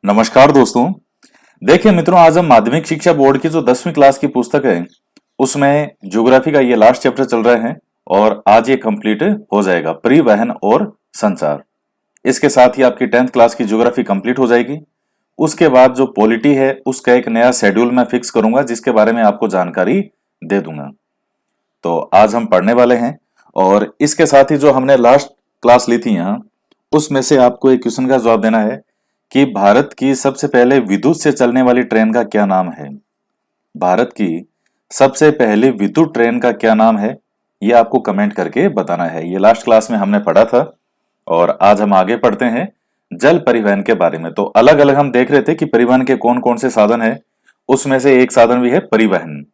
नमस्कार दोस्तों। देखिए मित्रों, आज हम माध्यमिक शिक्षा बोर्ड की जो 10वीं क्लास की पुस्तक है उसमें ज्योग्राफी का ये लास्ट चैप्टर चल रहा है और आज ये कंप्लीट हो जाएगा, परिवहन और संचार। इसके साथ ही आपकी 10th क्लास की ज्योग्राफी कंप्लीट हो जाएगी। उसके बाद जो पॉलिटी है उसका एक नया शेड्यूल मैं फिक्स करूंगा जिसके बारे में आपको जानकारी दे दूंगा। तो आज हम पढ़ने वाले हैं और इसके साथ ही जो हमने लास्ट क्लास ली थी यहाँ, उसमें से आपको एक क्वेश्चन का जवाब देना है कि भारत की सबसे पहले विद्युत से चलने वाली ट्रेन का क्या नाम है। भारत की सबसे पहली विद्युत ट्रेन का क्या नाम है, ये आपको कमेंट करके बताना है। ये लास्ट क्लास में हमने पढ़ा था और आज हम आगे पढ़ते हैं जल परिवहन के बारे में। तो अलग अलग हम देख रहे थे कि परिवहन के कौन कौन से साधन है, उसमें से एक साधन भी है परिवहन।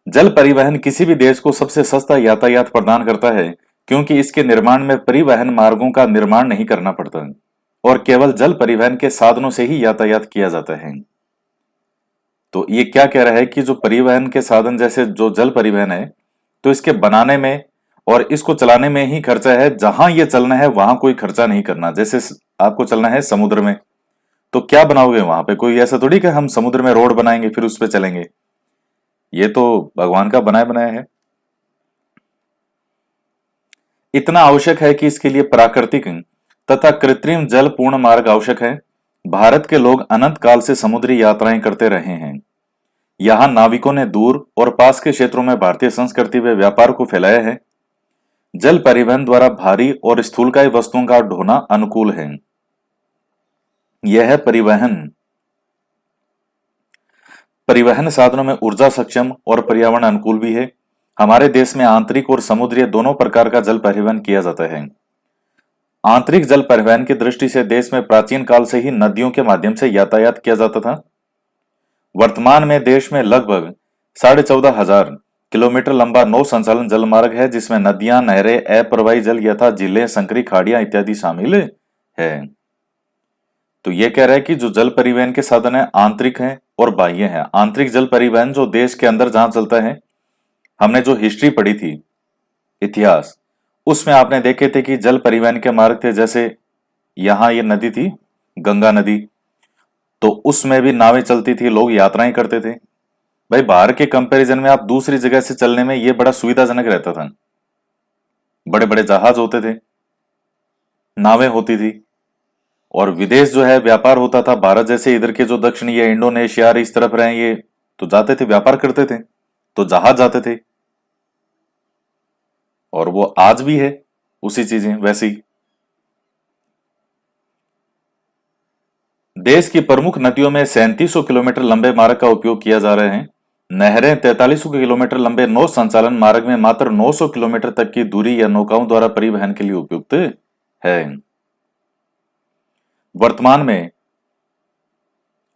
जल परिवहन किसी भी देश को सबसे सस्ता यातायात प्रदान करता है क्योंकि इसके निर्माण में परिवहन मार्गों का निर्माण नहीं करना पड़ता और केवल जल परिवहन के साधनों से ही यातायात किया जाता है। तो ये क्या कह रहा है कि जो परिवहन के साधन जैसे जो जल परिवहन है, तो इसके बनाने में और इसको चलाने में ही खर्चा है। जहां ये चलना है वहां कोई खर्चा नहीं करना। जैसे आपको चलना है समुद्र में, तो क्या बनाओगे वहां पे? कोई ऐसा थोड़ी कि हम समुद्र में रोड बनाएंगे फिर उस पे चलेंगे। ये तो भगवान का बनाया बनाया है। इतना आवश्यक है कि इसके लिए प्राकृतिक तथा कृत्रिम जल पूर्ण मार्ग आवश्यक है। भारत के लोग अनंत काल से समुद्री यात्राएं करते रहे हैं। यहाँ नाविकों ने दूर और पास के क्षेत्रों में भारतीय संस्कृति व व्यापार को फैलाया है। जल परिवहन द्वारा भारी और स्थूलकाय वस्तुओं का ढोना अनुकूल है। यह है परिवहन। परिवहन साधनों में ऊर्जा सक्षम और पर्यावरण अनुकूल भी है। हमारे देश में आंतरिक और समुद्रीय दोनों प्रकार का जल परिवहन किया जाता है। आंतरिक जल परिवहन की दृष्टि से देश में प्राचीन काल से ही नदियों के माध्यम से यातायात किया जाता था। वर्तमान में देश में लगभग 14,500 किलोमीटर लंबा नौ संचालन जल मार्ग है जिसमें नदियां, नहरें, अप्रवाही जल यथा झीलें, संकरी खाड़ियां इत्यादि शामिल है। तो ये कह रहा है कि जो जल परिवहन के साधन है आंतरिक हैं और बाह्य हैं। आंतरिक जल परिवहन जो देश के अंदर जहां चलता है, हमने जो हिस्ट्री पढ़ी थी, इतिहास, उसमें आपने देखे थे कि जल परिवहन के मार्ग थे। जैसे यहां ये नदी थी, गंगा नदी, तो उसमें भी नावें चलती थी, लोग यात्राएं करते थे। भाई बाहर के कंपैरिजन में आप दूसरी जगह से चलने में ये बड़ा सुविधाजनक रहता था। बड़े बड़े जहाज होते थे, नावें होती थी और विदेश जो है व्यापार होता था। भारत जैसे इधर के जो दक्षिणी या इंडोनेशिया इस तरफ रहे ये तो जाते थे, व्यापार करते थे, तो जहाज जाते थे। और वो आज भी है उसी चीजें वैसी। देश की प्रमुख नदियों में 3700 किलोमीटर लंबे मार्ग का उपयोग किया जा रहा है। नहरें 4300 किलोमीटर लंबे नौ संचालन मार्ग में मात्र 900 किलोमीटर तक की दूरी या नौकाओं द्वारा परिवहन के लिए उपयुक्त है। वर्तमान में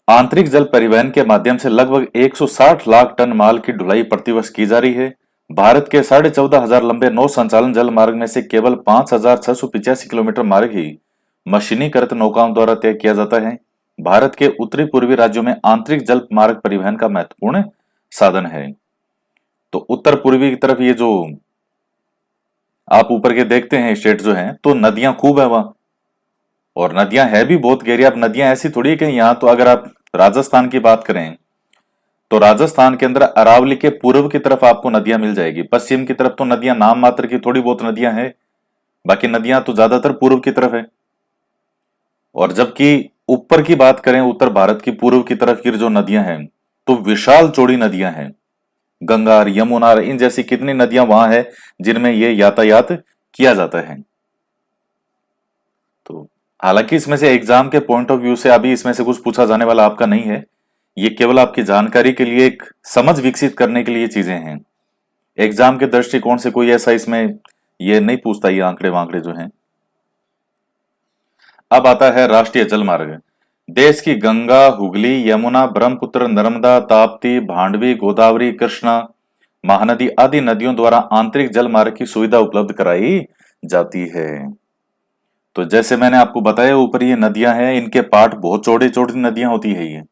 आंतरिक जल परिवहन के माध्यम से लगभग 160 लाख टन माल की ढुलाई प्रतिवर्ष की जा रही है। भारत के 14,500 लंबे नौ संचालन जल मार्ग में से केवल 5,685 किलोमीटर मार्ग ही मशीनीकृत नौकाओं द्वारा तय किया जाता है। भारत के उत्तरी पूर्वी राज्यों में आंतरिक जल मार्ग परिवहन का महत्वपूर्ण साधन है। तो उत्तर पूर्वी की तरफ ये जो आप ऊपर के देखते हैं स्टेट जो है, तो नदियां खूब है वहां और नदियां है भी बहुत गहरी। अब नदियां ऐसी थोड़ी है कि यहाँ, तो अगर आप राजस्थान की बात करें तो राजस्थान के अंदर अरावली के पूर्व की तरफ आपको नदियां मिल जाएगी। पश्चिम की तरफ तो नदियां नाम मात्र की थोड़ी बहुत नदियां हैं, बाकी नदियां तो ज्यादातर पूर्व की तरफ है। और जबकि ऊपर की बात करें, उत्तर भारत की पूर्व की तरफ की जो नदियां हैं, तो विशाल चौड़ी नदियां हैं। गंगा, यमुना, इन जैसी कितनी नदियां वहां है जिनमें ये यातायात किया जाता है। तो हालांकि इसमें से एग्जाम के पॉइंट ऑफ व्यू से अभी इसमें से कुछ पूछा जाने वाला आपका नहीं है। ये केवल आपकी जानकारी के लिए, एक समझ विकसित करने के लिए चीजें हैं। एग्जाम के दृष्टिकोण से कोई ऐसा इसमें ये नहीं पूछता, ये आंकड़े वांकड़े जो हैं। अब आता है राष्ट्रीय जल मार्ग। देश की गंगा, हुगली, यमुना, ब्रह्मपुत्र, नर्मदा, ताप्ती, भांडवी, गोदावरी, कृष्णा, महानदी आदि नदियों द्वारा आंतरिक जल मार्ग की सुविधा उपलब्ध कराई जाती है। तो जैसे मैंने आपको बताया ऊपर, ये नदियां हैं, इनके पार्ट बहुत चौड़ी चौड़ी नदियां होती है। ये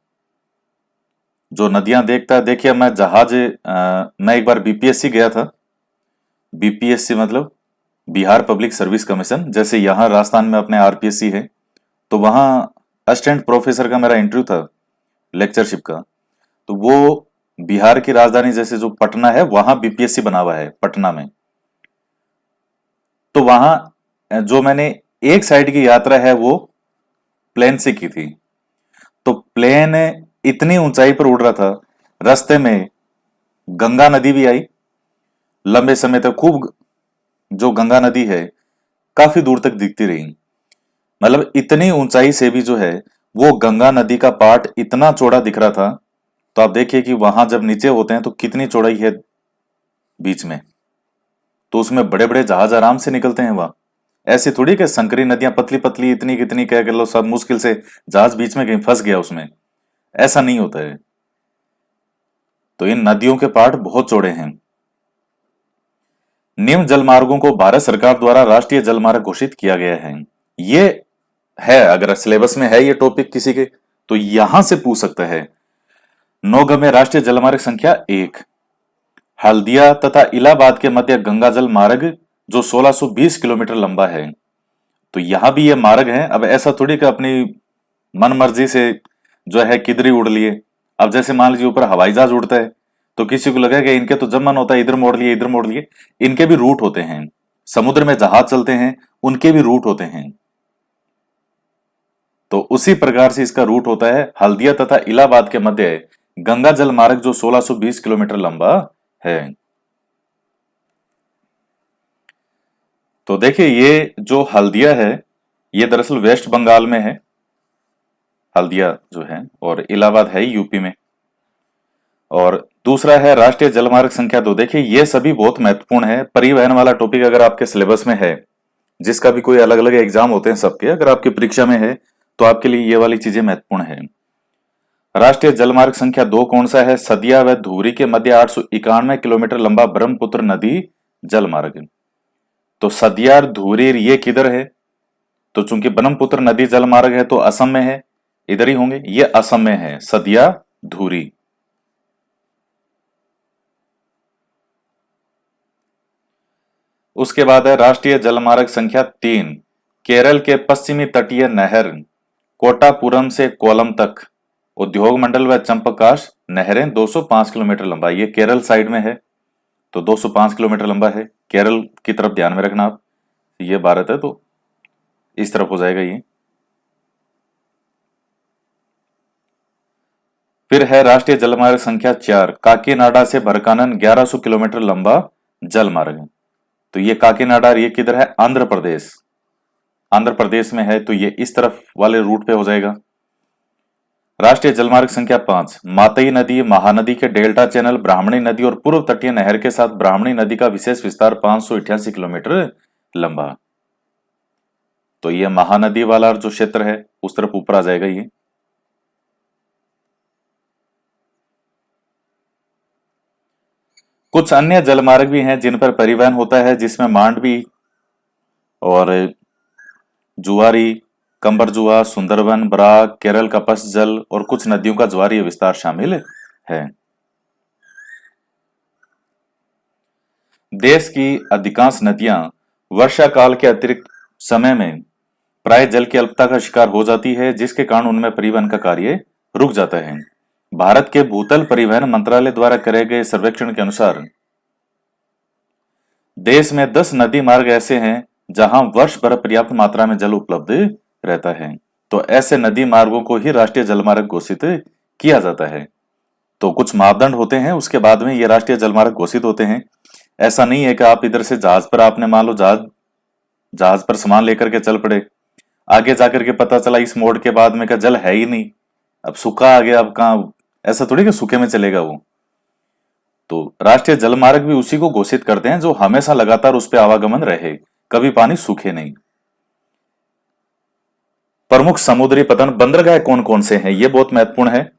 जो नदियां देखता है, देखिए मैं एक बार बीपीएससी गया था। बीपीएससी मतलब बिहार पब्लिक सर्विस कमीशन। जैसे यहाँ राजस्थान में अपने आरपीएससी है, तो वहां असिस्टेंट प्रोफेसर का मेरा इंटरव्यू था लेक्चरशिप का, तो वो बिहार की राजधानी जैसे जो पटना है वहां बीपीएससी बना हुआ है पटना में। तो वहां जो मैंने एक साइड की यात्रा है वो प्लेन से की थी। तो प्लेन इतनी ऊंचाई पर उड़ रहा था, रास्ते में गंगा नदी भी आई, लंबे समय तक खूब, जो गंगा नदी है काफी दूर तक दिखती रही। मतलब इतनी ऊंचाई से भी जो है वो गंगा नदी का पार्ट इतना चौड़ा दिख रहा था। तो आप देखिए कि वहां जब नीचे होते हैं तो कितनी चौड़ाई है बीच में, तो उसमें बड़े बड़े जहाज आराम से निकलते हैं वहां। ऐसी थोड़ी कि संकरी नदियां पतली पतली इतनी कितनी कह कर लो सब मुश्किल से जहाज बीच में कहीं फंस गया उसमें, ऐसा नहीं होता है। तो इन नदियों के पार्ट बहुत चौड़े हैं। निम्न जलमार्गों को भारत सरकार द्वारा राष्ट्रीय जलमार्ग घोषित किया गया है। ये है, अगर सिलेबस में है ये टॉपिक किसी के, तो यहां से पूछ सकता है। नौगम्य राष्ट्रीय जलमार्ग संख्या 1, हल्दिया तथा इलाहाबाद के मध्य गंगा जल मार्ग, जो 1620 किलोमीटर लंबा है। तो यहां भी ये मार्ग है। अब ऐसा थोड़ी कि अपनी मन मर्जी से जो है किधर ही उड़ लिए। अब जैसे मान लीजिए ऊपर हवाई जहाज उड़ता है, तो किसी को लगेगा इनके तो जब मन होता है इधर मोड़ लिए इधर मोड़ लिए। इनके भी रूट होते हैं, समुद्र में जहाज चलते हैं उनके भी रूट होते हैं। तो उसी प्रकार से इसका रूट होता है हल्दिया तथा इलाहाबाद के मध्य गंगा जल मार्ग, जो 1620 किलोमीटर लंबा है। तो देखिए ये जो हल्दिया है ये दरअसल वेस्ट बंगाल में है, हल्दिया जो है, और इलाहाबाद है यूपी में। और दूसरा है राष्ट्रीय जलमार्ग संख्या 2। देखिए ये सभी बहुत महत्वपूर्ण है। परिवहन वाला टॉपिक अगर आपके सिलेबस में है, जिसका भी कोई अलग अलग एग्जाम होते हैं सबके, अगर आपकी परीक्षा में है तो आपके लिए ये वाली चीजें महत्वपूर्ण है। राष्ट्रीय जलमार्ग संख्या 2 कौन सा है? सदिया व धुरी के मध्य 891 किलोमीटर लंबा ब्रह्मपुत्र नदी जलमार्ग। तो सदिया और धुरी ये किधर है? तो चूंकि ब्रह्मपुत्र नदी जलमार्ग है तो असम में है, इधर ही होंगे। ये असम में है सदिया धुरी। उसके बाद है राष्ट्रीय जलमार्ग संख्या 3, केरल के पश्चिमी तटीय नहर कोटापुरम से कोलम तक उद्योग मंडल व चंपकाश नहरें 205 किलोमीटर लंबा। ये केरल साइड में है, तो 205 किलोमीटर लंबा है। केरल की तरफ ध्यान में रखना आप, ये भारत है तो इस तरफ हो जाएगा ये। फिर है राष्ट्रीय जलमार्ग संख्या 4, काकीनाडा से भरकानन 1100 किलोमीटर लंबा जलमार्ग। तो ये काकीनाडा, ये किधर है? आंध्र प्रदेश। आंध्र प्रदेश में है, तो ये इस तरफ वाले रूट पे हो जाएगा। राष्ट्रीय जलमार्ग संख्या 5, मातई नदी, महानदी के डेल्टा चैनल, ब्राह्मणी नदी और पूर्व तटीय नहर के साथ ब्राह्मणी नदी का विशेष विस्तार 588 किलोमीटर लंबा। तो ये महानदी वाला जो क्षेत्र है उस तरफ ऊपर आ जाएगा ये। कुछ अन्य जलमार्ग भी हैं जिन पर परिवहन होता है, जिसमें मांडवी और जुआरी, कंबरजुआ, सुंदरबन, बराक, केरल का पश्च जल और कुछ नदियों का ज्वारीय विस्तार शामिल है। देश की अधिकांश नदियां वर्षा काल के अतिरिक्त समय में प्राय जल की अल्पता का शिकार हो जाती है, जिसके कारण उनमें परिवहन का कार्य रुक जाता है। भारत के भूतल परिवहन मंत्रालय द्वारा करे गए सर्वेक्षण के अनुसार देश में 10 नदी मार्ग ऐसे हैं जहां वर्ष भर पर्याप्त मात्रा में जल उपलब्ध रहता है। तो ऐसे नदी मार्गों को ही राष्ट्रीय जलमार्ग घोषित किया जाता है। तो कुछ मापदंड होते हैं, उसके बाद में ये राष्ट्रीय जलमार्ग घोषित होते हैं। ऐसा नहीं है कि आप इधर से जहाज पर, आपने मान लो जहाज पर सामान लेकर के चल पड़े, आगे जाकर के पता चला इस मोड़ के बाद में का जल है ही नहीं, अब सूखा आ गया, अब कहाँ, ऐसा थोड़ी कि सूखे में चलेगा वो। तो राष्ट्रीय जलमार्ग भी उसी को घोषित करते हैं जो हमेशा लगातार उस पर आवागमन रहे, कभी पानी सूखे नहीं। प्रमुख समुद्री पतन बंदरगाह कौन कौन से हैं, ये बहुत महत्वपूर्ण है।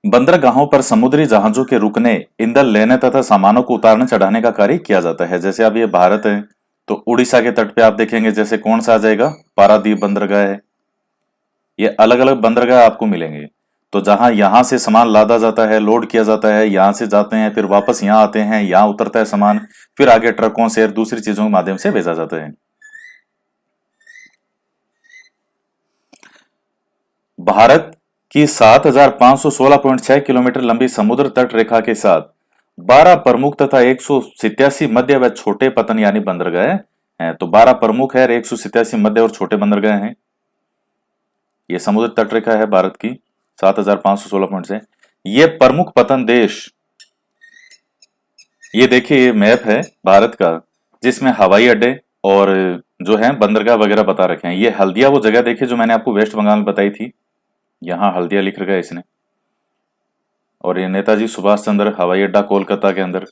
बंदरगाहों पर समुद्री जहाजों के रुकने, ईंधन लेने तथा सामानों को उतारने चढ़ाने का कार्य किया जाता है। जैसे अब ये भारत है तो उड़ीसा के तट पे आप देखेंगे जैसे कौन सा आ जाएगा, पारादीप बंदरगाह है। ये अलग अलग बंदरगाह आपको मिलेंगे। तो जहां यहां से सामान लादा जाता है, लोड किया जाता है, यहां से जाते हैं, फिर वापस यहां आते हैं, यहां उतरता है सामान, फिर आगे ट्रकों से और दूसरी चीजों के माध्यम से भेजा जाता है। भारत की 7,516.6 किलोमीटर लंबी समुद्र तट रेखा के साथ 12 प्रमुख तथा 187 मध्य व छोटे पतन यानी बंदरगाह हैं। तो 12 प्रमुख है, 187 मध्य और छोटे बंदरगाह हैं। ये समुद्र तट रेखा है भारत की 7,516.6। ये प्रमुख पतन देश, ये देखिए ये मैप है भारत का जिसमें हवाई अड्डे और जो है बंदरगाह वगैरह बता रखे हैं। ये हल्दिया वो जगह देखिए जो मैंने आपको वेस्ट बंगाल में बताई थी, यहाँ हल्दिया लिख रखा है इसने। और ये नेताजी सुभाष चंद्र हवाई अड्डा कोलकाता के अंदर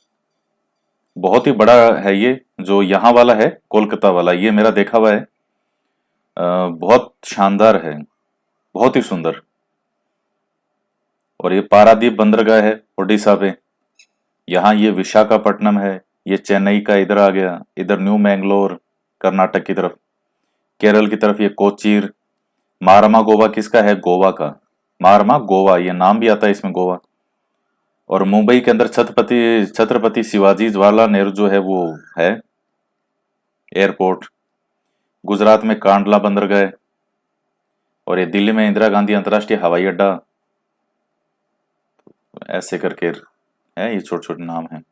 बहुत ही बड़ा है। ये जो यहाँ वाला है कोलकाता वाला, ये मेरा देखा हुआ है, बहुत शानदार है, बहुत ही सुंदर। और ये पारादीप बंदरगाह है ओडिशा पे, यहाँ ये विशाखापट्टनम है, ये चेन्नई का इधर आ गया, इधर न्यू मैंगलोर कर्नाटक की तरफ, केरल की तरफ ये कोचीर। मारमा गोवा किसका है? गोवा का, मारमा गोवा, ये नाम भी आता है इसमें गोवा। और मुंबई के अंदर छत्रपति शिवाजी जवाहरलाल नेहरू जो है वो है एयरपोर्ट। गुजरात में कांडला बंदरगाह, और ये दिल्ली में इंदिरा गांधी अंतर्राष्ट्रीय हवाई अड्डा। ऐसे करके है, ये छोटे छोटे नाम हैं।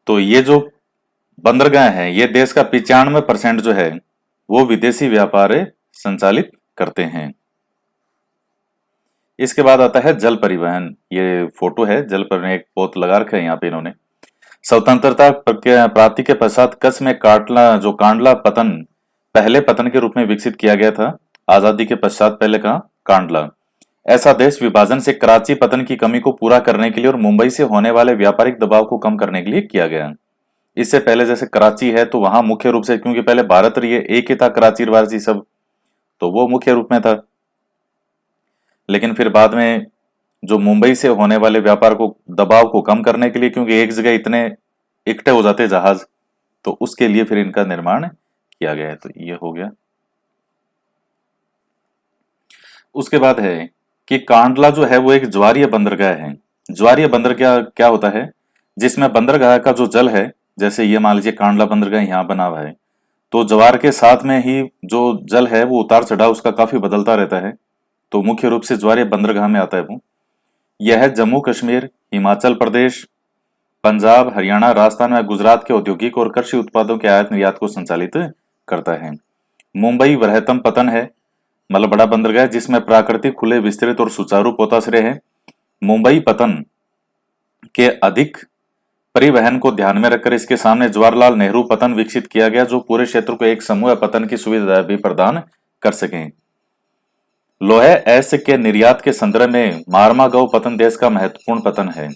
तो ये जो बंदरगाह है ये देश का 95% जो है वो विदेशी व्यापार संचालित करते हैं। इसके बाद आता है जल परिवहन। ये फोटो है जल परिवहन, एक पोत लगा रखा है यहाँ पे इन्होंने। स्वतंत्रता प्राप्ति के पश्चात कच्छ में कांडला पतन पहले पतन के रूप में विकसित किया गया था। आजादी के पश्चात पहले कहा कांडला। ऐसा देश विभाजन से कराची पतन की कमी को पूरा करने के लिए और मुंबई से होने वाले व्यापारिक दबाव को कम करने के लिए किया गया। इससे पहले जैसे कराची है तो वहां मुख्य रूप से, क्योंकि पहले भारत रही है, एक ही था कराची वाराणसी सब, तो वो मुख्य रूप में था। लेकिन फिर बाद में जो मुंबई से होने वाले व्यापार को दबाव को कम करने के लिए, क्योंकि एक जगह इतने इकट्ठे हो जाते जहाज, तो उसके लिए फिर इनका निर्माण किया गया है। तो ये हो गया। उसके बाद है कि कांडला जो है वो एक ज्वारीय बंदरगाह है। ज्वारीय बंदरगाह क्या होता है? जिसमें बंदरगाह का जो जल है, जैसे ये मान लीजिए कांडला बंदरगाह यहाँ बना हुआ है, तो ज्वार के साथ में ही जो जल है वो उतार चढ़ाव उसका काफी बदलता रहता है। तो मुख्य रूप से ज्वारीय बंदरगाह में आता है वो। यह है जम्मू कश्मीर, हिमाचल प्रदेश, पंजाब, हरियाणा, राजस्थान व गुजरात के औद्योगिक और कृषि उत्पादों के आयात निर्यात को संचालित करता है। मुंबई वृहत्तम पतन है, मतलब बड़ा बंदरगाह जिसमें प्राकृतिक खुले विस्तृत और सुचारू पोताश्रय है। मुंबई पतन के अधिक परिवहन को ध्यान में रखकर इसके सामने जवाहरलाल नेहरू पतन विकसित किया गया, जो पूरे क्षेत्र को एक समूह पतन की सुविधा भी प्रदान कर सके। लोहे ऐसे के निर्यात के संदर्भ में मारमागांव पतन देश का महत्वपूर्ण पतन है।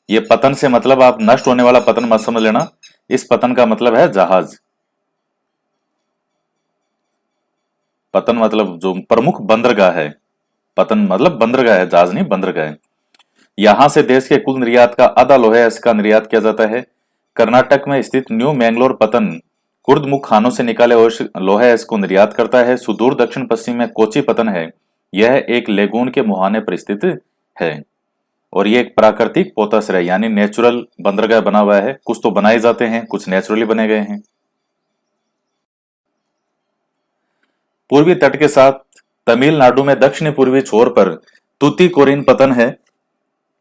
ये पतन से मतलब आप नष्ट होने वाला पतन मत समझ लेना, इस पतन का मतलब है जहाज। पतन मतलब जो प्रमुख बंदरगाह है, पतन मतलब बंदरगाह है, जहाज नहीं बंदरगाह है। यहां से देश के कुल निर्यात का आधा लोहे का निर्यात किया जाता है। कर्नाटक में स्थित न्यू मैंगलोर पतन कुर्दमुख खानों से निकाले हुए लोहे को निर्यात करता है। सुदूर दक्षिण पश्चिम में कोची पतन है, यह एक लेगून के मुहाने पर स्थित है और ये एक प्राकृतिक पोताश्रय यानी नेचुरल बंदरगाह बना हुआ है। कुछ तो बनाए जाते हैं, कुछ नेचुरली बने गए हैं। पूर्वी तट के साथ तमिलनाडु में दक्षिण पूर्वी छोर पर तुतीकोरिन पतन है।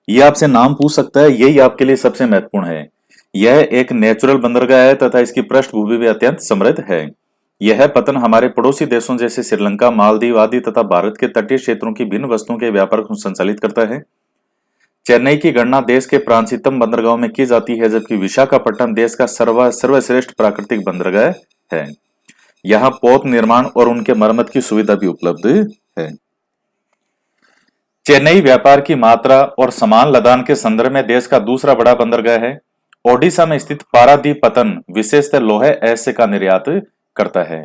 यह आपसे नाम पूछ सकता है, यही आपके लिए सबसे महत्वपूर्ण है। यह एक नेचुरल बंदरगाह है तथा इसकी पृष्ठभूमि भी अत्यंत समृद्ध है। यह पतन हमारे पड़ोसी देशों जैसे श्रीलंका, मालदीव आदि तथा भारत के तटीय क्षेत्रों की भिन्न वस्तुओं के व्यापार को संचालित करता है। चेन्नई की गणना देश के प्राचीनतम बंदरगाहों में की जाती है, जबकि विशाखापट्टनम देश का सर्वश्रेष्ठ प्राकृतिक बंदरगाह है। यहाँ पोत निर्माण और उनके मरम्मत की सुविधा भी उपलब्ध है। चेन्नई व्यापार की मात्रा और सामान लदान के संदर्भ में देश का दूसरा बड़ा बंदरगाह है। ओडिशा में स्थित पारादीप पतन विशेषतः लोहे ऐसे का निर्यात करता है।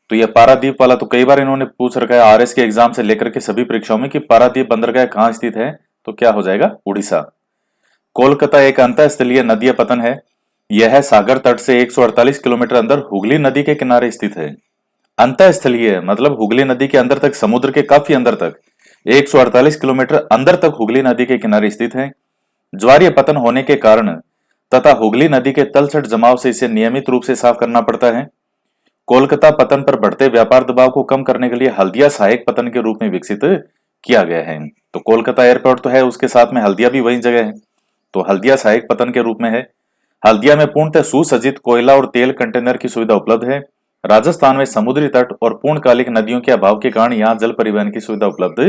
तो यह पारादीप वाला तो कई बार इन्होंने पूछ रखा है आरएस के एग्जाम से लेकर के सभी परीक्षाओं में कि पारादीप बंदरगाह कहाँ स्थित है, तो क्या हो जाएगा? उड़ीसा। कोलकाता एक अंतःस्थलीय नदीय पतन है। यह सागर तट से 148 किलोमीटर अंदर हुगली नदी के किनारे स्थित है। अंतःस्थलीय मतलब हुगली नदी के अंदर तक, समुद्र के काफी अंदर तक, 148 किलोमीटर अंदर तक हुगली नदी के किनारे स्थित है। ज्वारीय पतन होने के कारण तथा हुगली नदी के तलछट जमाव से इसे नियमित रूप से साफ करना पड़ता है। कोलकाता पतन पर बढ़ते व्यापार दबाव को कम करने के लिए हल्दिया सहायक पतन के रूप में विकसित किया गया है। तो कोलकाता एयरपोर्ट तो है, उसके साथ में हल्दिया भी वही जगह है, तो हल्दिया सहायक पतन के रूप में है। हल्दिया में पूर्णतः सुसज्जित कोयला और तेल कंटेनर की सुविधा उपलब्ध है। राजस्थान में समुद्री तट और पूर्णकालिक नदियों के अभाव के कारण यहाँ जल परिवहन की सुविधा उपलब्ध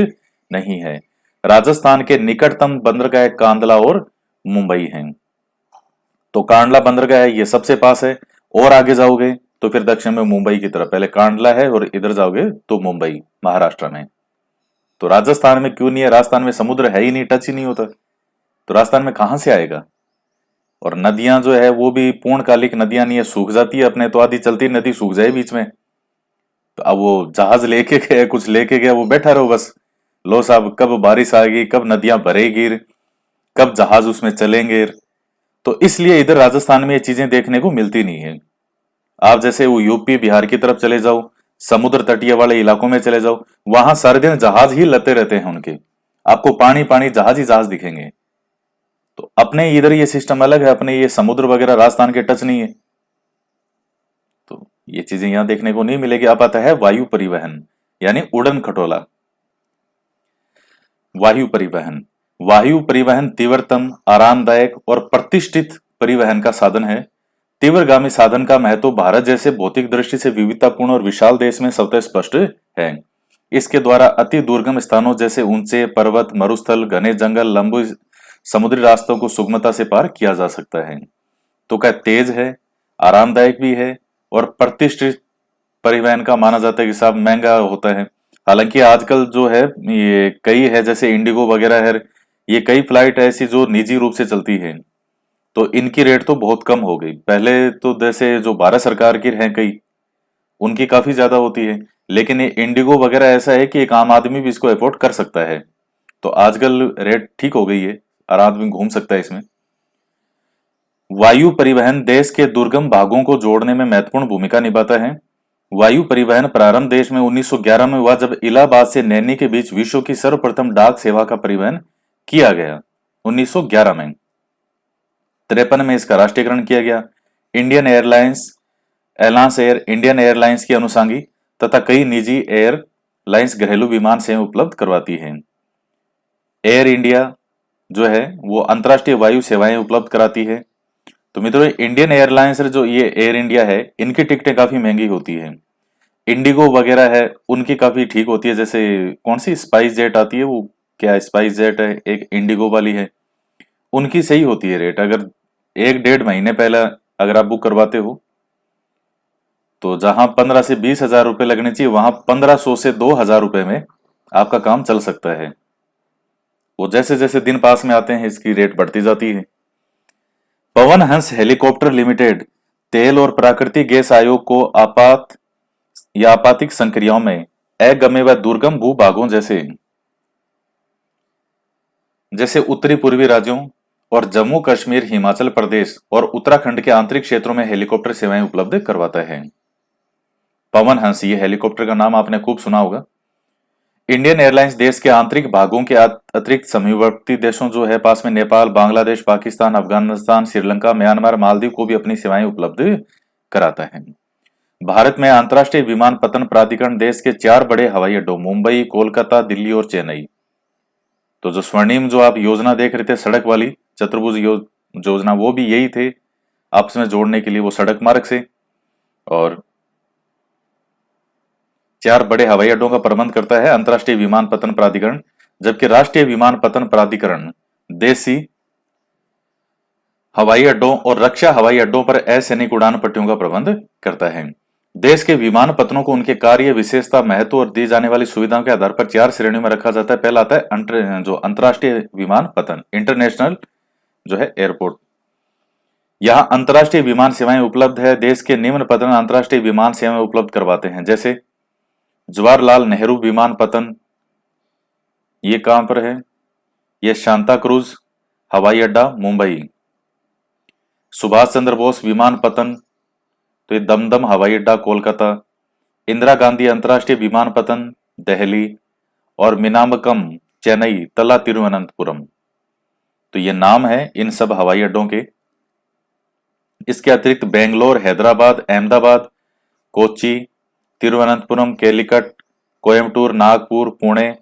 नहीं है। राजस्थान के निकटतम बंदरगाह कांडला और मुंबई हैं। तो कांडला बंदरगाह है, ये सबसे पास है। और आगे जाओगे तो फिर दक्षिण में मुंबई की तरफ, पहले कांडला है और इधर जाओगे तो मुंबई महाराष्ट्र में। तो राजस्थान में क्यों नहीं है? राजस्थान में समुद्र है ही नहीं, टच ही नहीं होता, तो राजस्थान में कहां से आएगा? और नदियां जो है वो भी पूर्णकालिक नदियां नहीं है, सूख जाती है अपने, तो आधी चलती नदी सूख जाए बीच में, तो अब वो जहाज लेके गए, कुछ लेके गया, वो बैठा रहो बस। लो साहब, कब बारिश आएगी, कब नदियां भरेगी, कब जहाज उसमें चलेंगे। तो इसलिए इधर राजस्थान में ये चीजें देखने को मिलती नहीं है। आप जैसे वो यूपी बिहार की तरफ चले जाओ, समुद्र तटीय वाले इलाकों में चले जाओ, वहां सारे दिन जहाज ही लते रहते हैं उनके, आपको पानी पानी जहाज ही जहाज दिखेंगे। तो अपने इधर ये सिस्टम अलग है, अपने ये समुद्र वगैरह राजस्थान के टच नहीं है, तो ये चीजें यहां देखने को नहीं मिलेगी। अब आता है वायु परिवहन, यानी उड़न खटोला। वायु परिवहन, वायु परिवहन तीव्रतम, आरामदायक और प्रतिष्ठित परिवहन का साधन है। तीव्रगामी साधन का महत्व भारत जैसे भौतिक दृष्टि से विविधतापूर्ण और विशाल देश में स्वतः स्पष्ट है। इसके द्वारा अति दुर्गम स्थानों जैसे ऊंचे पर्वत, मरुस्थल, घने जंगल, लंबे समुद्री रास्तों को सुगमता से पार किया जा सकता है। तो क्या तेज है, आरामदायक भी है और प्रतिष्ठित परिवहन का माना जाता है कि साहब महंगा होता है। हालांकि आजकल जो है ये कई है, जैसे इंडिगो वगैरह है, ये कई फ्लाइट ऐसी जो निजी रूप से चलती है, तो इनकी रेट तो बहुत कम हो गई। पहले तो जैसे जो भारत सरकार की हैं कई, उनकी काफी ज्यादा होती है, लेकिन ये इंडिगो वगैरह ऐसा है कि एक आम आदमी भी इसको अफोर्ड कर सकता है। तो आजकल रेट ठीक हो गई है, आम आदमी घूम सकता है इसमें। वायु परिवहन देश के दुर्गम भागों को जोड़ने में महत्वपूर्ण भूमिका निभाता है। वायु परिवहन प्रारंभ देश में 1911 में हुआ, जब इलाहाबाद से नैनी के बीच विश्व की सर्वप्रथम डाक सेवा का परिवहन किया गया 1911 में। 53 में इसका राष्ट्रीयकरण किया गया। Indian airlines, Alliance Air, Indian airlines की अनुषंगी तथा कई निजी एयरलाइंस घरेलू विमान सेवा उपलब्ध करवाती हैं। एयर इंडिया जो है वो अंतर्राष्ट्रीय वायु सेवाएं उपलब्ध कराती है। तो मित्रों, इंडियन एयरलाइंस जो ये एयर इंडिया है, इनकी टिकटें काफी महंगी होती है। इंडिगो वगैरह है, उनकी काफी ठीक होती है। जैसे कौन सी स्पाइस जेट आती है, वो क्या स्पाइस जेट है, एक इंडिगो वाली है, उनकी सही होती है रेट। अगर 1-1.5 महीने पहले अगर आप बुक करवाते हो, तो जहां 15 से 20 हजार रुपए लगने चाहिए, वहां 1500 से 2000 रुपए में आपका काम चल सकता है। वो जैसे जैसे दिन पास में आते हैं, इसकी रेट बढ़ती जाती है। पवन हंस हेलीकॉप्टर लिमिटेड तेल और प्राकृतिक गैस आयोग को आपात या आपातिक संक्रियाओं में अगम्य व दुर्गम भूभागों जैसे जैसे उत्तरी पूर्वी राज्यों और जम्मू कश्मीर, हिमाचल प्रदेश और उत्तराखंड के आंतरिक क्षेत्रों में हेलीकॉप्टर सेवाएं उपलब्ध करवाता है। पवन हंस, ये हेलीकॉप्टर का नाम आपने खूब सुना होगा। इंडियन एयरलाइंस देश के आंतरिक भागों के अतिरिक्त समीपवर्ती देशों जो है पास में, नेपाल, बांग्लादेश, पाकिस्तान, अफगानिस्तान, श्रीलंका, म्यांमार, मालदीव को भी अपनी सेवाएं उपलब्ध कराता है। भारत में अंतर्राष्ट्रीय विमानपत्तन प्राधिकरण देश के 4 बड़े हवाई अड्डों मुंबई, कोलकाता, दिल्ली और चेन्नई। तो जो स्वर्णिम जो आप योजना देख रहे थे, सड़क वाली चतुर्भुज योजना, वो भी यही थे, आपस में जोड़ने के लिए वो सड़क मार्ग से। और 4 बड़े हवाई अड्डों का प्रबंध करता है अंतर्राष्ट्रीय विमानपत्तन प्राधिकरण, जबकि राष्ट्रीय विमानपत्तन प्राधिकरण देसी हवाई अड्डों और रक्षा हवाई अड्डों पर असैनिक उड़ान पट्टियों का प्रबंध करता है। देश के विमानपत्तनों को उनके कार्य, विशेषता, महत्व और दी जाने वाली सुविधाओं के आधार पर 4 श्रेणियों में रखा जाता है। पहला आता है जो अंतर्राष्ट्रीय विमानपत्तन, इंटरनेशनल जो है एयरपोर्ट। यहां अंतर्राष्ट्रीय विमान सेवाएं उपलब्ध है। देश के निम्न पत्तन अंतर्राष्ट्रीय विमान सेवाएं उपलब्ध करवाते हैं, जैसे जवाहरलाल नेहरू विमानपत्तन, ये कहां पर है, ये सांता क्रूज हवाई अड्डा मुंबई। सुभाष चंद्र बोस विमानपत्तन, तो ये दमदम हवाई अड्डा कोलकाता। इंदिरा गांधी अंतर्राष्ट्रीय विमानपत्तन दिल्ली, और मिनामकम चेन्नई, तला तिरुवनंतपुरम। तो ये नाम है इन सब हवाई अड्डों के। इसके अतिरिक्त बेंगलोर, हैदराबाद, अहमदाबाद, कोच्चि, तिरुवनंतपुरम, कैलिकट, कोयम्बटूर, नागपुर, पुणे,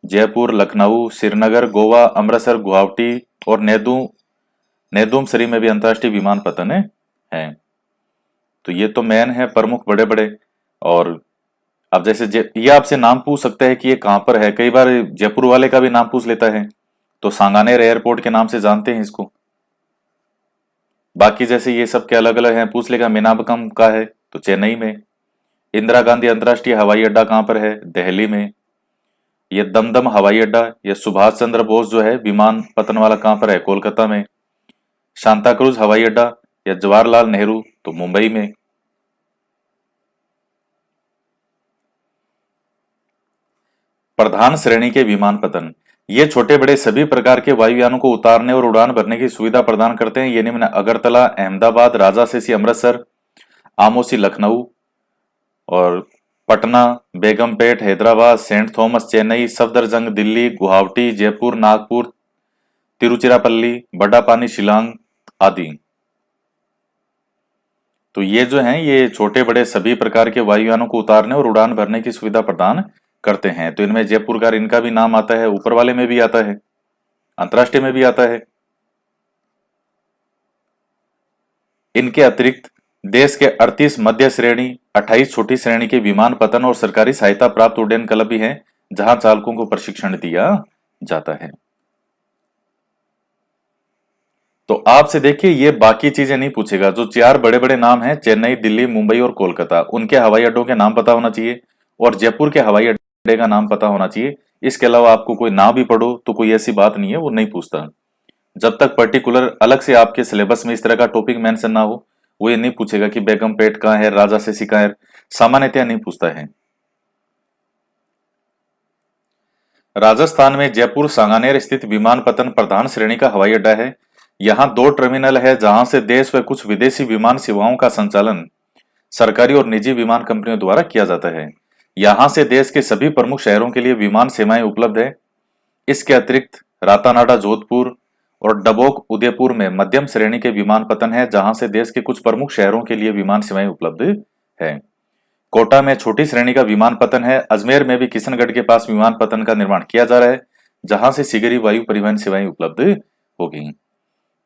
जयपुर, लखनऊ, श्रीनगर, गोवा, अमृतसर, गुवाहाटी और नेदुमसरी में भी अंतर्राष्ट्रीय विमानपत्तन है। तो ये तो मेन है प्रमुख बड़े बड़े। और अब जैसे ये आपसे नाम पूछ सकता है कि ये कहाँ पर है, कई बार जयपुर वाले का भी नाम पूछ लेता है, तो सांगानेर एयरपोर्ट के नाम से जानते हैं इसको। बाकी जैसे ये सब के अलग अलग हैं, पूछ लेगा मीनाबकम का है तो चेन्नई में, इंदिरा गांधी अंतर्राष्ट्रीय हवाई अड्डा कहाँ पर है, दिल्ली में, ये दमदम हवाई अड्डा या सुभाष चंद्र बोस जो है विमानपत्तन वाला कहाँ पर है, कोलकाता में, सांता क्रूज हवाई अड्डा या जवाहरलाल नेहरू तो मुंबई में। प्रधान श्रेणी के विमानपत्तन ये छोटे बड़े सभी प्रकार के वायुयानों को उतारने और उड़ान भरने की सुविधा प्रदान करते हैं। ये निम्न अगरतला, अहमदाबाद, राजासीसी अमृतसर, आमोसी लखनऊ और पटना, बेगमपेट हैदराबाद, सेंट थॉमस चेन्नई, सफदरजंग दिल्ली, गुवाहाटी जयपुर, नागपुर, तिरुचिरापल्ली, बड़ापानी शिलांग आदि। तो ये जो हैं ये छोटे बड़े सभी प्रकार के वायुयानों को उतारने और उड़ान भरने की सुविधा प्रदान करते हैं। तो इनमें जयपुर का इनका भी नाम आता है, ऊपर वाले में भी आता है, अंतर्राष्ट्रीय में भी आता है। इनके अतिरिक्त देश के 38 मध्य श्रेणी, 28 छोटी श्रेणी के विमानपत्तन और सरकारी सहायता प्राप्त उड्डयन क्लब भी हैं, जहां चालकों को प्रशिक्षण दिया जाता है। तो आपसे देखिए ये बाकी चीजें नहीं पूछेगा, जो 4 बड़े बड़े नाम हैं चेन्नई, दिल्ली, मुंबई और कोलकाता, उनके हवाई अड्डों के नाम पता होना चाहिए और जयपुर के हवाई अड्डे का नाम पता होना चाहिए। इसके अलावा आपको कोई ना भी पढ़ो तो कोई ऐसी बात नहीं है, वो नहीं पूछता। जब तक पर्टिकुलर अलग से आपके सिलेबस में इस तरह का टॉपिक मेंशन ना हो, वो ये नहीं पूछेगा कि बेगमपेट कहाँ है, राजासीसी कहाँ है, सामान्यतया नहीं पूछता है। राजस्थान में जयपुर सांगानेर स्थित विमानपत्तन प्रधान श्रेणी का हवाई अड्डा है। यहाँ 2 टर्मिनल है जहां से देश व कुछ विदेशी विमान सेवाओं का संचालन सरकारी और निजी विमान कंपनियों द्वारा किया जाता है। यहाँ से देश के सभी प्रमुख शहरों के लिए विमान सेवाएं उपलब्ध है। इसके अतिरिक्त रातानाडा जोधपुर और डबोक उदयपुर में मध्यम श्रेणी के विमानपत्तन है, जहां से देश के कुछ प्रमुख शहरों के लिए विमान सेवाएं उपलब्ध है। कोटा में छोटी श्रेणी का विमानपत्तन है। अजमेर में भी किशनगढ़ के पास विमानपत्तन का निर्माण किया जा रहा है, जहां से शीघ्र वायु परिवहन सेवाएं उपलब्ध होगी।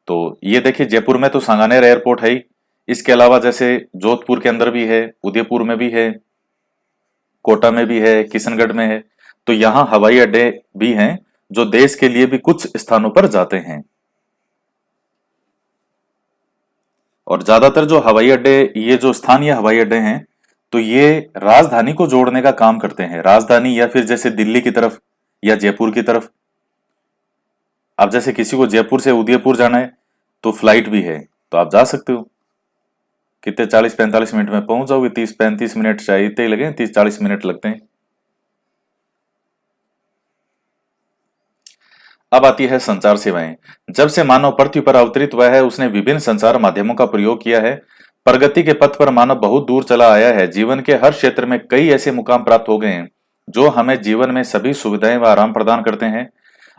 तो ये देखिए जयपुर में तो सांगानेर एयरपोर्ट है ही, इसके अलावा जैसे जोधपुर के अंदर भी है, उदयपुर में भी है, कोटा में भी है, किशनगढ़ में है। तो यहाँ हवाई अड्डे भी हैं जो देश के लिए भी कुछ स्थानों पर जाते हैं। और ज्यादातर जो हवाई अड्डे, ये जो स्थानीय हवाई अड्डे हैं, तो ये राजधानी को जोड़ने का काम करते हैं। राजधानी या फिर जैसे दिल्ली की तरफ या जयपुर की तरफ। अब जैसे किसी को जयपुर से उदयपुर जाना है तो फ्लाइट भी है, तो आप जा सकते हो। कितने 40-45 मिनट में पहुंच जाओगे, 30-35 मिनट चाहिए, इतने ही लगे, 30-40 मिनट लगते हैं। अब आती है संचार सेवाएं। जब से मानव पृथ्वी पर अवतरित हुआ है, उसने विभिन्न संचार माध्यमों का प्रयोग किया है। प्रगति के पथ पर मानव बहुत दूर चला आया है। जीवन के हर क्षेत्र में कई ऐसे मुकाम प्राप्त हो गए हैं जो हमें जीवन में सभी सुविधाएं व आराम प्रदान करते हैं।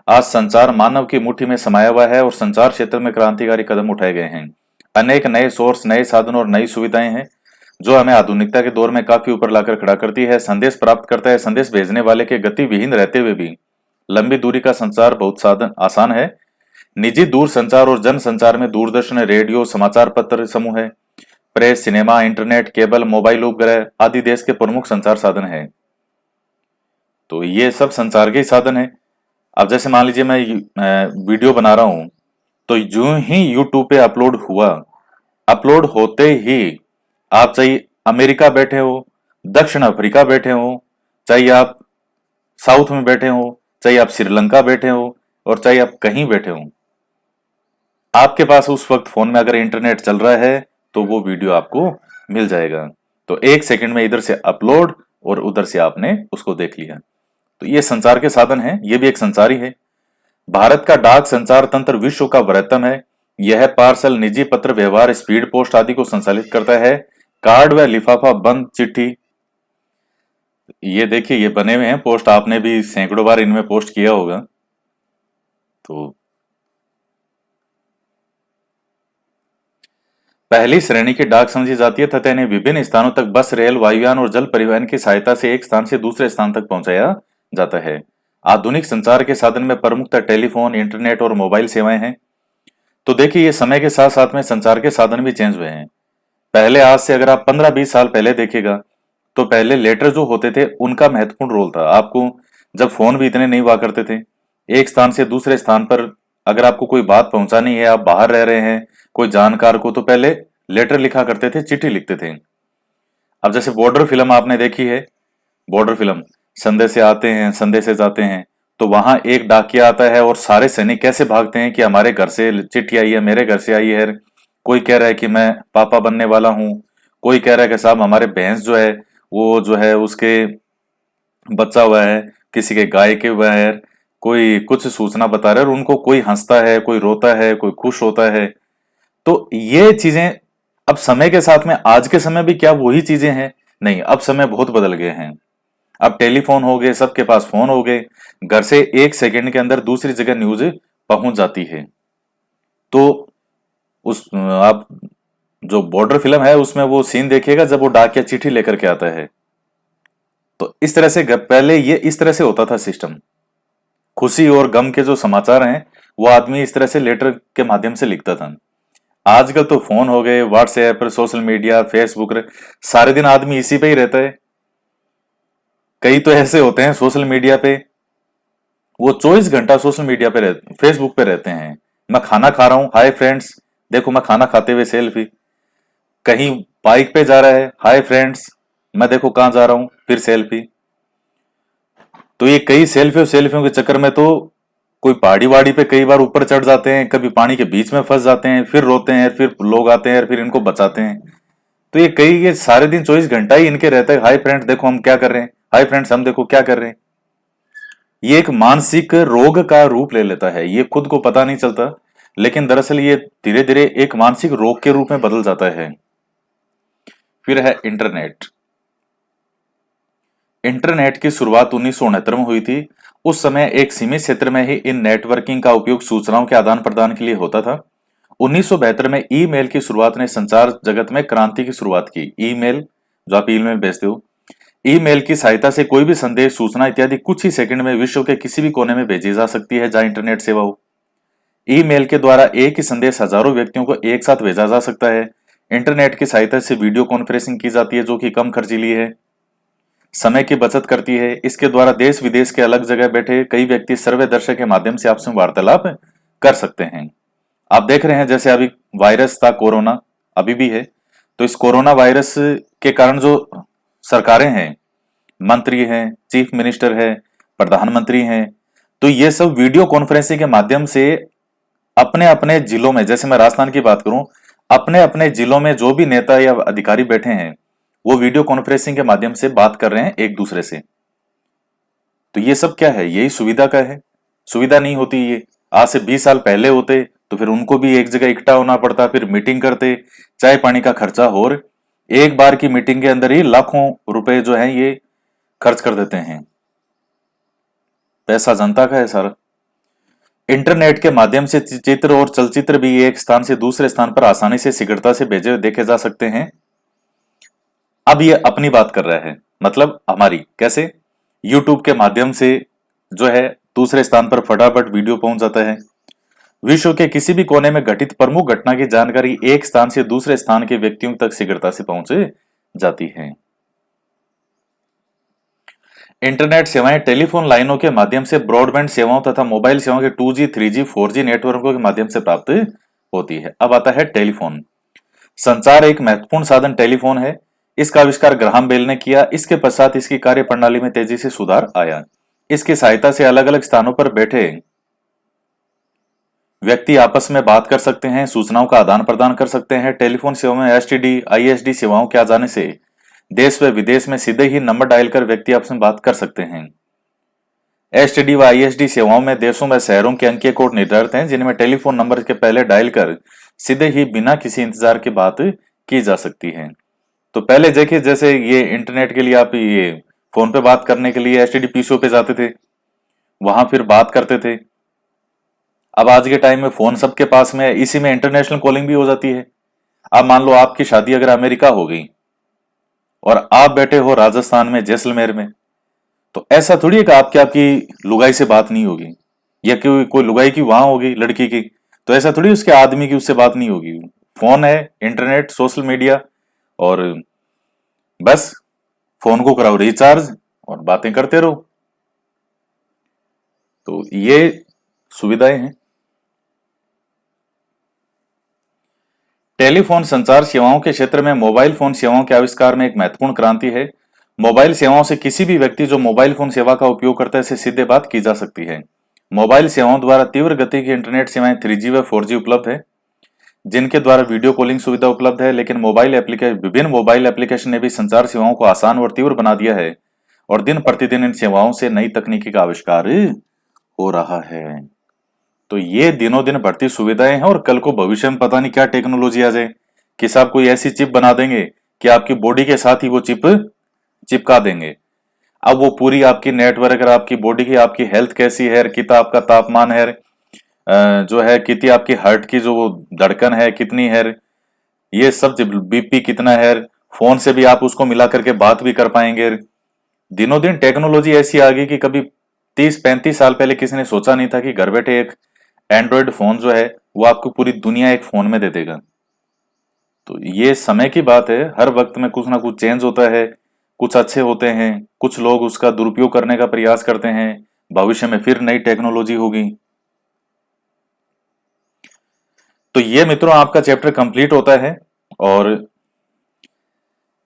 आज संचार मानव की मुट्ठी में समाया हुआ है और संचार क्षेत्र में क्रांतिकारी कदम उठाए गए हैं। अनेक नए सोर्स, नए साधन और नई सुविधाएं हैं जो हमें आधुनिकता के दौर में काफी ऊपर लाकर खड़ा करती है। संदेश प्राप्त करता है। संदेश भेजने वाले के गति विहीन रहते हुए भी लंबी दूरी का संचार बहुत साधन आसान है। निजी दूर संचार और जन संचार में दूरदर्शन, रेडियो, समाचार पत्र समूह है, press, cinema, internet, cable, mobile उपग्रह आदि देश के प्रमुख संचार साधन है। तो ये सब संचार के ही साधन है। अब जैसे मान लीजिए मैं वीडियो बना रहा हूं, तो यूं ही यूट्यूब पे अपलोड हुआ, अपलोड होते ही आप चाहे अमेरिका बैठे हो, दक्षिण अफ्रीका बैठे हो, चाहे आप साउथ में बैठे हो, चाहे आप श्रीलंका बैठे हो और चाहे आप कहीं बैठे हो, आपके पास उस वक्त फोन में अगर इंटरनेट चल रहा है तो वो वीडियो आपको मिल जाएगा। तो 1 सेकंड में इधर से अपलोड और उधर से आपने उसको देख लिया। तो ये संचार के साधन है, ये भी एक संचार ही है। भारत का डाक संचार तंत्र विश्व का बृहत्तम है। यह पार्सल, निजी पत्र व्यवहार, स्पीड पोस्ट आदि को संचालित करता है। कार्ड व लिफाफा बंद चिट्ठी, ये देखिए ये बने हुए हैं पोस्ट, आपने भी सैकड़ों बार इनमें पोस्ट किया होगा। तो पहली श्रेणी की डाक समझी जाती है तथा इन्हें विभिन्न स्थानों तक बस, रेल, वायुयान और जल परिवहन की सहायता से एक स्थान से दूसरे स्थान तक पहुंचाया जाता है। आधुनिक संचार के साधन में प्रमुखतः टेलीफोन, इंटरनेट और मोबाइल सेवाएं हैं। तो देखिए, ये समय के साथ साथ में संचार के साधन भी चेंज हुए हैं। पहले, आज से अगर आप 15-20 साल पहले देखेगा, तो पहले लेटर जो होते थे उनका महत्वपूर्ण रोल था। आपको जब फोन भी इतने नहीं हुआ करते थे, एक स्थान से दूसरे स्थान पर अगर आपको कोई बात पहुंचानी है, आप बाहर रह रहे हैं, कोई जानकार को, तो पहले लेटर लिखा करते थे, चिट्ठी लिखते थे। अब जैसे बॉर्डर फिल्म आपने देखी है, बॉर्डर फिल्म, संदेश से आते हैं, संदेश से जाते हैं, तो वहां एक डाकिया आता है और सारे सैनिक कैसे भागते हैं कि हमारे घर से चिट्ठी आई है, मेरे घर से आई है। कोई कह रहा है कि मैं पापा बनने वाला हूँ, कोई कह रहा है कि साहब हमारे भैंस जो है वो जो है उसके बच्चा हुआ है, किसी के गाय के हुआ है, कोई कुछ सूचना बता रहा है और उनको कोई हंसता है, कोई रोता है, कोई खुश होता है। तो ये चीजें अब समय के साथ में, आज के समय भी क्या वही चीजें हैं? नहीं, अब समय बहुत बदल गए हैं। अब टेलीफोन हो गए, सबके पास फोन हो गए, घर से एक सेकंड के अंदर दूसरी जगह न्यूज पहुंच जाती है। तो उस आप जो बॉर्डर फिल्म है उसमें वो सीन देखिएगा जब वो डाकिया चिट्ठी लेकर के आता है। तो इस तरह से पहले ये इस तरह से होता था सिस्टम। खुशी और गम के जो समाचार हैं वो आदमी इस तरह से लेटर के माध्यम से लिखता था। आजकल तो फोन हो गए, व्हाट्सएप, सोशल मीडिया, फेसबुक, सारे दिन आदमी इसी पे ही रहता है। कई तो ऐसे होते हैं सोशल मीडिया पे, वो 24 घंटा सोशल मीडिया पे रहते, फेसबुक पे रहते हैं। मैं खाना खा रहा हूँ, हाय फ्रेंड्स, देखो मैं खाना खाते हुए सेल्फी। कहीं बाइक पे जा रहा है, हाय फ्रेंड्स, मैं देखो कहाँ जा रहा हूँ, फिर सेल्फी। तो ये कई सेल्फी और सेल्फियों के चक्कर में तो कोई पहाड़ी वाड़ी पे कई बार ऊपर चढ़ जाते हैं, कभी पानी के बीच में फंस जाते हैं, फिर रोते हैं, फिर लोग आते हैं, फिर इनको बचाते हैं। तो ये सारे दिन 24 घंटा ही इनके रहता है, हाय फ्रेंड्स देखो हम क्या कर रहे हैं, हाय फ्रेंड्स हम देखो क्या कर रहे हैं। ये एक मानसिक रोग का रूप ले लेता है, ये खुद को पता नहीं चलता, लेकिन दरअसल ये धीरे धीरे एक मानसिक रोग के रूप में बदल जाता है। फिर है इंटरनेट। इंटरनेट की शुरुआत 1969 में हुई थी। उस समय एक सीमित क्षेत्र में ही इन नेटवर्किंग का उपयोग सूचनाओं के आदान प्रदान के लिए होता था। 1972 में ईमेल की शुरुआत ने संचार जगत में क्रांति की शुरुआत की। ईमेल, जो आप ईमेल भेजते हो, ईमेल की सहायता से कोई भी संदेश, सूचना इत्यादि कुछ ही सेकंड में विश्व के किसी भी कोने में भेजी जा सकती है जहां इंटरनेट सेवा हो। ईमेल के द्वारा एक ही संदेश हजारों व्यक्तियों को एक साथ भेजा जा सकता है। इंटरनेट की सहायता से वीडियो कॉन्फ्रेंसिंग की जाती है जो कि कम खर्चीली है, समय की बचत करती है। इसके द्वारा देश विदेश के अलग जगह बैठे कई व्यक्ति सर्वे दर्शक के माध्यम से आपसे वार्तालाप कर सकते हैं। आप देख रहे हैं जैसे अभी वायरस था कोरोना, अभी भी है, तो इस कोरोना वायरस के कारण जो सरकारें हैं, मंत्री हैं, चीफ मिनिस्टर है, प्रधानमंत्री हैं, तो ये सब वीडियो कॉन्फ्रेंसिंग के माध्यम से अपने अपने जिलों में, जैसे मैं राजस्थान की बात करूं, अपने अपने जिलों में जो भी नेता या अधिकारी बैठे हैं वो वीडियो कॉन्फ्रेंसिंग के माध्यम से बात कर रहे हैं एक दूसरे से। तो ये सब क्या है? यही सुविधा का है। सुविधा नहीं होती ये, आज से 20 साल पहले होते तो फिर उनको भी एक जगह इकट्ठा होना पड़ता, फिर मीटिंग करते, चाय पानी का खर्चा, और एक बार की मीटिंग के अंदर ही लाखों रुपए जो है ये खर्च कर देते हैं। पैसा जनता का है सारा। इंटरनेट के माध्यम से चित्र और चलचित्र भी एक स्थान से दूसरे स्थान पर आसानी से शीघ्रता से भेजे देखे जा सकते हैं। अब ये अपनी बात कर रहा है, मतलब हमारी, कैसे? यूट्यूब के माध्यम से जो है दूसरे स्थान पर फटाफट वीडियो पहुंच जाता है। विश्व के किसी भी कोने में घटित प्रमुख घटना की जानकारी एक स्थान से दूसरे स्थान के व्यक्तियों तक शीघ्रता से पहुंच जाती है। इंटरनेट सेवाएं टेलीफोन लाइनों के माध्यम से ब्रॉडबैंड सेवाओं तथा मोबाइल सेवाओं के 2G, 3G, 4G नेटवर्कों के माध्यम से प्राप्त होती है। अब आता है टेलीफोन। संचार एक महत्वपूर्ण साधन टेलीफोन है। इसका आविष्कार ग्राहम बेल ने किया। इसके पश्चात इसकी कार्य प्रणाली में तेजी से सुधार आया। इसकी सहायता से अलग अलग स्थानों पर बैठे व्यक्ति आपस में बात कर सकते हैं, सूचनाओं का आदान प्रदान कर सकते हैं। टेलीफोन सेवा में एसटीडी, आईएसडी सेवाओं के आ जाने से देश व विदेश में सीधे ही नंबर डायल कर व्यक्ति आपस में बात कर सकते हैं। एसटीडी व आईएसडी सेवाओं में देशों व शहरों के अंकीय कोड निर्धारित हैं जिनमें टेलीफोन नंबर के पहले डायल कर सीधे ही बिना किसी इंतजार के बात की जा सकती है। तो पहले देखिए, जैसे ये इंटरनेट के लिए आप ये फोन पे बात करने के लिए एसटीडी पीसीओ पे जाते थे, वहां फिर बात करते थे। अब आज के टाइम में फोन सबके पास में है, इसी में इंटरनेशनल कॉलिंग भी हो जाती है। अब मान लो आपकी शादी अगर अमेरिका हो गई और आप बैठे हो राजस्थान में जैसलमेर में, तो ऐसा थोड़ी है कि आपकी आपकी लुगाई से बात नहीं होगी, या कोई लुगाई की वहां होगी लड़की की, तो ऐसा थोड़ी उसके आदमी की उससे बात नहीं होगी। फोन है, इंटरनेट, सोशल मीडिया, और बस फोन को कराओ रिचार्ज और बातें करते रहो। तो ये सुविधाएं हैं। टेलीफोन संचार सेवाओं के क्षेत्र में मोबाइल फोन सेवाओं के आविष्कार में एक महत्वपूर्ण क्रांति है। मोबाइल सेवाओं से किसी भी व्यक्ति जो मोबाइल फोन सेवा का उपयोग करता है, से सीधे बात की जा सकती है। मोबाइल सेवाओं द्वारा तीव्र गति की इंटरनेट सेवाएं 3G व 4G उपलब्ध है, जिनके द्वारा वीडियो कॉलिंग सुविधा उपलब्ध है। लेकिन विभिन्न मोबाइल एप्लीकेशन ने भी संचार सेवाओं को आसान और तीव्र बना दिया है, और दिन प्रतिदिन इन सेवाओं से नई तकनीकी का आविष्कार हो रहा है। तो ये दिनों दिन बढ़ती सुविधाएं हैं, और कल को भविष्य में पता नहीं क्या टेक्नोलॉजी आ जाए कि साहब कोई ऐसी चिप बना देंगे कि आपकी बॉडी के साथ ही वो चिप चिपका देंगे। अब वो पूरी आपकी नेटवर्क, आपकी बॉडी की आपकी हेल्थ कैसी है, कितना आपका तापमान है, जो है कितनी आपकी हार्ट की जो वो धड़कन है कितनी है, ये सब बीपी कितना है, फोन से भी आप उसको मिला करके बात भी कर पाएंगे। दिनों दिन टेक्नोलॉजी ऐसी आ गई कि कभी 30-35 साल पहले किसी ने सोचा नहीं था कि घर बैठे एक एंड्रॉयड फोन जो है वो आपको पूरी दुनिया एक फोन में दे देगा। तो ये समय की बात है, हर वक्त में कुछ ना कुछ चेंज होता है, कुछ अच्छे होते हैं, कुछ लोग उसका दुरुपयोग करने का प्रयास करते हैं, भविष्य में फिर नई टेक्नोलॉजी होगी। तो ये मित्रों आपका चैप्टर कंप्लीट होता है, और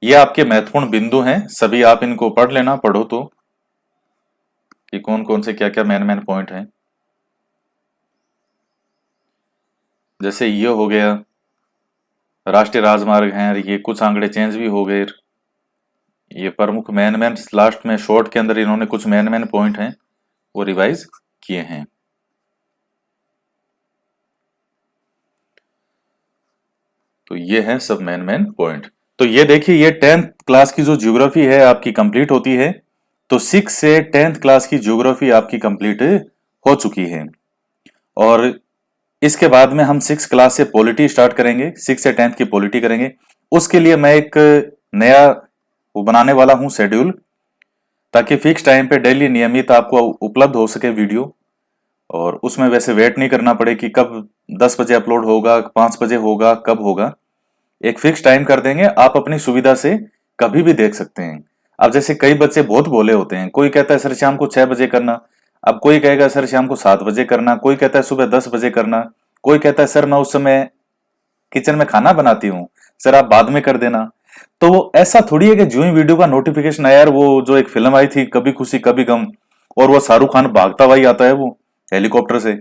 ये आपके महत्वपूर्ण बिंदु हैं, सभी आप इनको पढ़ लेना, पढ़ो तो कि कौन कौन से क्या क्या मेन पॉइंट हैं। जैसे ये हो गया राष्ट्रीय राजमार्ग हैं, ये कुछ आंकड़े चेंज भी हो गए। ये प्रमुख मेन लास्ट में शॉर्ट के अंदर इन्होंने कुछ मेन पॉइंट हैं वो रिवाइज किए हैं। तो ये है सब मेन पॉइंट। तो ये देखिए, ये 10th क्लास की जो ज्योग्राफी है आपकी कंप्लीट होती है। तो 6 से 10th क्लास की ज्योग्राफी आपकी कंप्लीट हो चुकी है, और इसके बाद में हम 6 क्लास से पॉलिटी स्टार्ट करेंगे, 6 से 10th की पॉलिटी करेंगे। उसके लिए मैं एक नया वो बनाने वाला हूं शेड्यूल, ताकि फिक्स टाइम पे डेली नियमित आपको उपलब्ध हो सके वीडियो, और उसमें वैसे वेट नहीं करना पड़े कि कब 10 बजे अपलोड होगा, 5 बजे होगा, कब होगा। एक फिक्स टाइम कर देंगे, आप अपनी सुविधा से कभी भी देख सकते हैं। अब जैसे कई बच्चे बहुत भोले होते हैं, कोई कहता है सर शाम को 6 बजे करना, अब कोई कहेगा सर शाम को 7 बजे करना, कोई कहता है सुबह 10 बजे करना, कोई कहता है सर मैं उस समय किचन में खाना बनाती हूँ, सर आप बाद में कर देना। तो वो ऐसा थोड़ी है कि जो ही वीडियो का नोटिफिकेशन आया यार, वो जो एक फिल्म आई थी कभी खुशी कभी गम, और वो शाहरुख खान भागता हुआ ही आता है वो हेलीकॉप्टर से,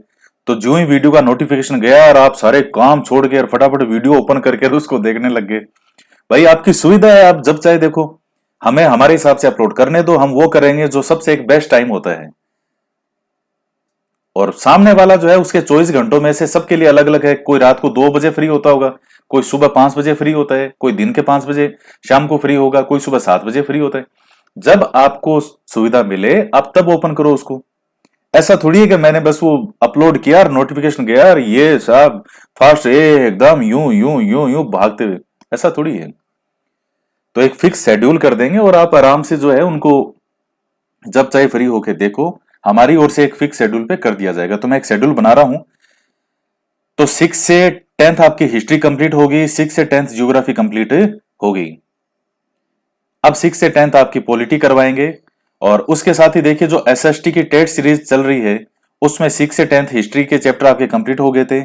तो जो ही वीडियो का नोटिफिकेशन गया और आप सारे काम छोड़ के और फटाफट वीडियो ओपन करके उसको देखने लग गए। भाई आपकी सुविधा है, आप जब चाहे देखो, हमें हमारे हिसाब से अपलोड करने दो, हम वो करेंगे जो सबसे एक बेस्ट टाइम होता है। और सामने वाला जो है उसके 24 घंटों में से सबके लिए अलग अलग है, कोई रात को 2 बजे फ्री होता होगा, कोई सुबह 5 बजे फ्री होता है, कोई दिन के 5 बजे शाम को फ्री होगा, कोई सुबह 7 बजे फ्री होता है। जब आपको सुविधा मिले आप तब ओपन करो उसको। ऐसा थोड़ी है कि मैंने बस वो अपलोड किया और नोटिफिकेशन गया और ये सब फास्ट एकदम यूं यूं यूं यूं भागते हुए, ऐसा थोड़ी है। तो एक फिक्स शेड्यूल कर देंगे और आप आराम से जो है उनको जब चाहे फ्री होके देखो, हमारी ओर से एक फिक्स शेड्यूल पे कर दिया जाएगा। तो मैं एक शेड्यूल बना रहा हूं। तो 6 से 10th आपकी हिस्ट्री कंप्लीट होगी, 6 से 10th ज्योग्राफी कंप्लीट होगी। अब 6 से 10th आपकी पॉलिटी करवाएंगे, और उसके साथ ही देखिए जो एसएसटी की टेट सीरीज चल रही है उसमें 6 से 10th हिस्ट्री के चैप्टर आपके कंप्लीट हो गए थे।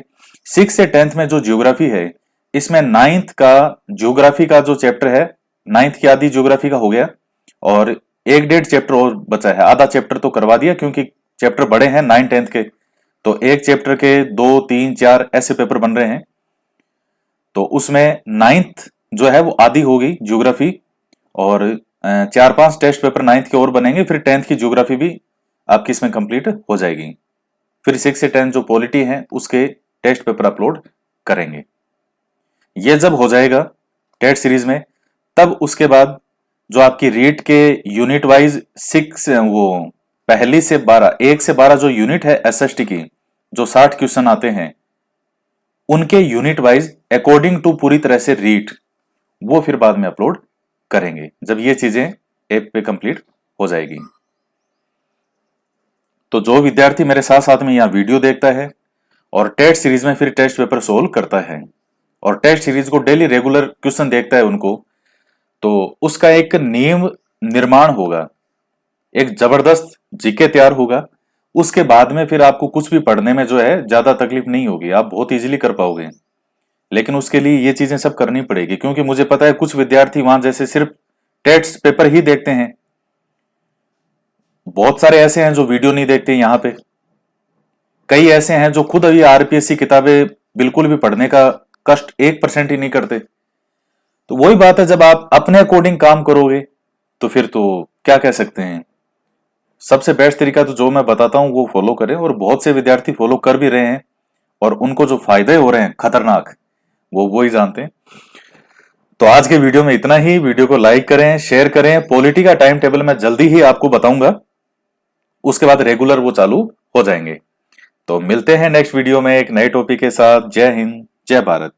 6 से 10th में जो ज्योग्राफी है इसमें 9th का ज्योग्राफी का जो चैप्टर है, 9th की आधी ज्योग्राफी का हो गया, और 1-1.5 चैप्टर और बचा है। आधा चैप्टर तो करवा दिया क्योंकि चैप्टर बड़े हैं 9-10th के, तो एक चैप्टर के 2-3-4 ऐसे पेपर बन रहे हैं। तो उसमें 9th जो है वो आधी होगी ज्योग्राफी, और 4-5 टेस्ट पेपर 9th के और बनेंगे, फिर 10th की ज्योग्राफी भी आपकी इसमें कंप्लीट हो जाएगी। फिर 6 से 10 जो पॉलिटी है उसके टेस्ट पेपर अपलोड करेंगे। ये जब हो जाएगा टेट सीरीज में, तब उसके बाद जो आपकी रीट के यूनिट वाइज 6 वो पहली से 12, 1 से 12 जो यूनिट है एसएसटी की, जो 60 क्वेश्चन आते हैं, उनके यूनिट वाइज अकॉर्डिंग टू पूरी तरह से रीड, वो फिर बाद में अपलोड करेंगे जब ये चीजें ऐप पे कंप्लीट हो जाएगी। तो जो विद्यार्थी मेरे साथ साथ में यहाँ वीडियो देखता है और टेस्ट सीरीज में फिर टेस्ट पेपर सोल्व करता है और टेस्ट सीरीज को डेली रेगुलर क्वेश्चन देखता है उनको, तो उसका एक नियम निर्माण होगा, एक जबरदस्त जीके तैयार होगा। उसके बाद में फिर आपको कुछ भी पढ़ने में जो है ज्यादा तकलीफ नहीं होगी, आप बहुत इजीली कर पाओगे। लेकिन उसके लिए ये चीजें सब करनी पड़ेगी, क्योंकि मुझे पता है कुछ विद्यार्थी वहां जैसे सिर्फ टेस्ट पेपर ही देखते हैं, बहुत सारे ऐसे हैं जो वीडियो नहीं देखते यहाँ पे, कई ऐसे हैं जो खुद अभी आरपीएससी किताबें बिल्कुल भी पढ़ने का कष्ट 1% ही नहीं करते। तो वही बात है, जब आप अपने अकॉर्डिंग काम करोगे तो फिर तो क्या कह सकते हैं, सबसे बेस्ट तरीका तो जो मैं बताता हूं वो फॉलो करें, और बहुत से विद्यार्थी फॉलो कर भी रहे हैं और उनको जो फायदे हो रहे हैं खतरनाक, वो ही जानते हैं। तो आज के वीडियो में इतना ही। वीडियो को लाइक करें, शेयर करें। पॉलिटी का टाइम टेबल मैं जल्दी ही आपको बताऊंगा, उसके बाद रेगुलर वो चालू हो जाएंगे। तो मिलते हैं नेक्स्ट वीडियो में एक नए टॉपिक के साथ। जय हिंद, जय भारत।